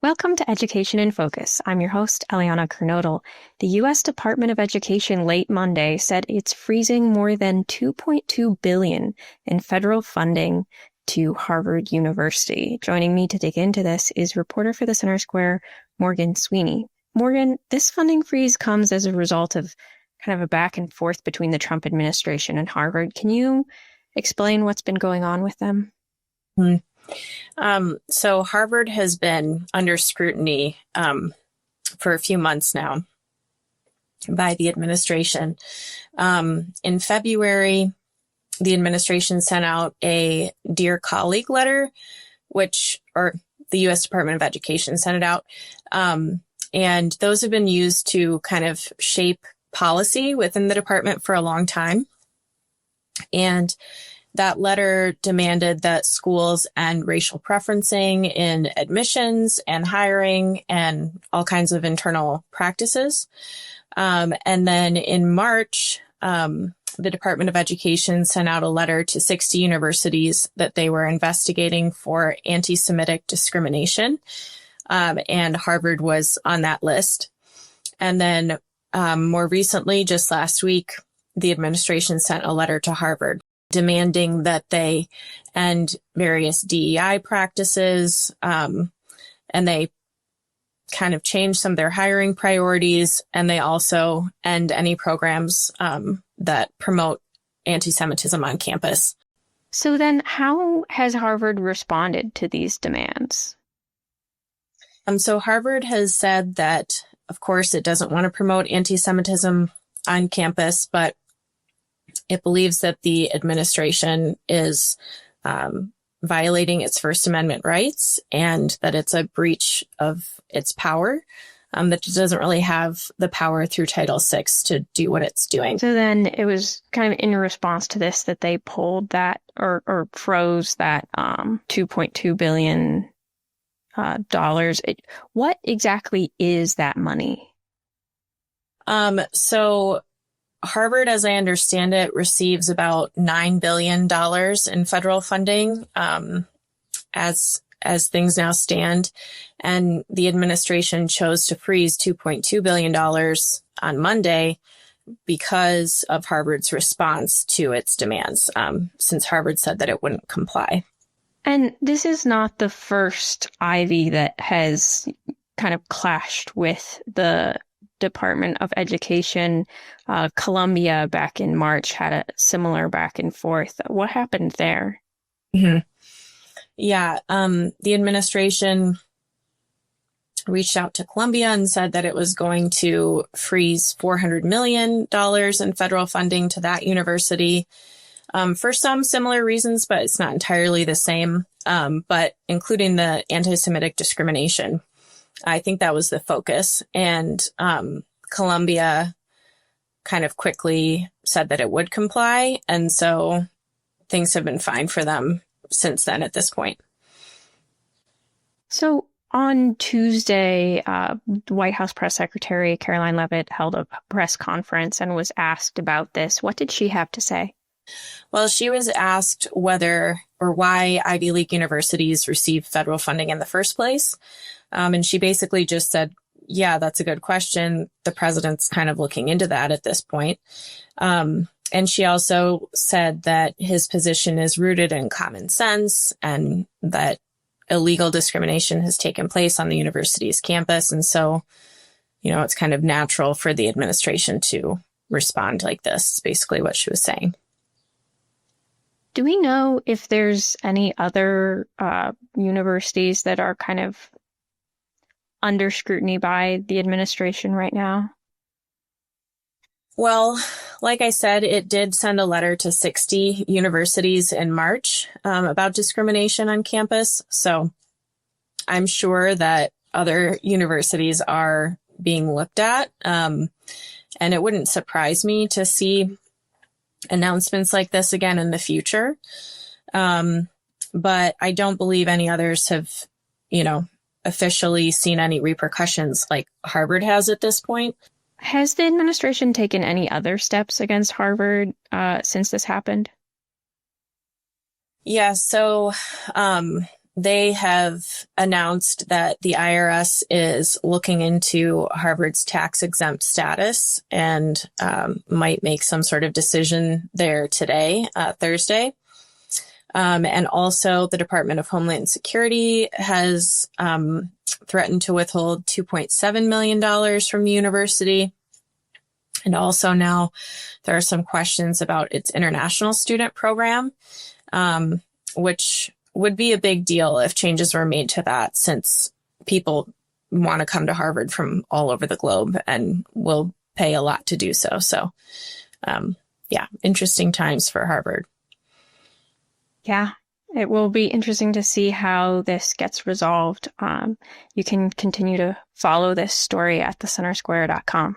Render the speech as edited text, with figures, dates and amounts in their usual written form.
Welcome to Education in Focus. I'm your host, Eliana Kernodle. The U.S. Department of Education late Monday said it's freezing more than $2.2 billion in federal funding to Harvard University. Joining me to dig into this is reporter for the Center Square, Morgan Sweeney. Morgan, this funding freeze comes as a result of kind of a back and forth between the Trump administration and Harvard. Can you explain what's been going on with them? So Harvard has been under scrutiny for a few months now by the administration. In February, the administration sent out a Dear Colleague letter, or the U.S. Department of Education sent it out. And those have been used to kind of shape policy within the department for a long time. And that letter demanded that schools end racial preferencing in admissions and hiring and all kinds of internal practices. And then in March, the Department of Education sent out a letter to 60 universities that they were investigating for anti-Semitic discrimination. And Harvard was on that list. And then more recently, just last week, the administration sent a letter to Harvard demanding that they end various DEI practices, and they kind of change some of their hiring priorities, and they also end any programs that promote anti-Semitism on campus. So then how has Harvard responded to these demands? So Harvard has said that, of course, it doesn't want to promote anti-Semitism on campus, but it believes that the administration is violating its First Amendment rights and that it's a breach of its power, that it doesn't really have the power through Title VI to do what it's doing. So then it was kind of in response to this that they pulled that or froze that $2.2 billion. What exactly is that money? So Harvard, as I understand it, receives about $9 billion in federal funding as things now stand. And the administration chose to freeze $2.2 billion on Monday because of Harvard's response to its demands, since Harvard said that it wouldn't comply. And this is not the first Ivy that has kind of clashed with the Department of Education. Columbia back in March had a similar back and forth. What happened there? Mm-hmm. Yeah, the administration reached out to Columbia and said that it was going to freeze $400 million in federal funding to that university for some similar reasons, but it's not entirely the same, but including the anti-Semitic discrimination. I think that was the focus. And Columbia kind of quickly said that it would comply. And so things have been fine for them since then at this point. So on Tuesday, the White House press secretary Caroline Leavitt held a press conference and was asked about this. What did she have to say? Well, she was asked whether or why Ivy League universities receive federal funding in the first place. And she basically just said, yeah, that's a good question. The president's kind of looking into that at this point. And she also said that his position is rooted in common sense and that illegal discrimination has taken place on the university's campus. And so, it's kind of natural for the administration to respond like this, is basically what she was saying. Do we know if there's any other universities that are kind of under scrutiny by the administration right now? Well, like I said, it did send a letter to 60 universities in March about discrimination on campus. So I'm sure that other universities are being looked at. And it wouldn't surprise me to see announcements like this again in the future. But I don't believe any others have, officially seen any repercussions like Harvard has at this point. Has the administration taken any other steps against Harvard since this happened? Yeah, so they have announced that the IRS is looking into Harvard's tax-exempt status and might make some sort of decision there today, Thursday. And also the Department of Homeland Security has threatened to withhold $2.7 million from the university. And also now there are some questions about its international student program, which would be a big deal if changes were made to that, since people want to come to Harvard from all over the globe and will pay a lot to do so. So, yeah, interesting times for Harvard. Yeah, it will be interesting to see how this gets resolved. You can continue to follow this story at thecentersquare.com.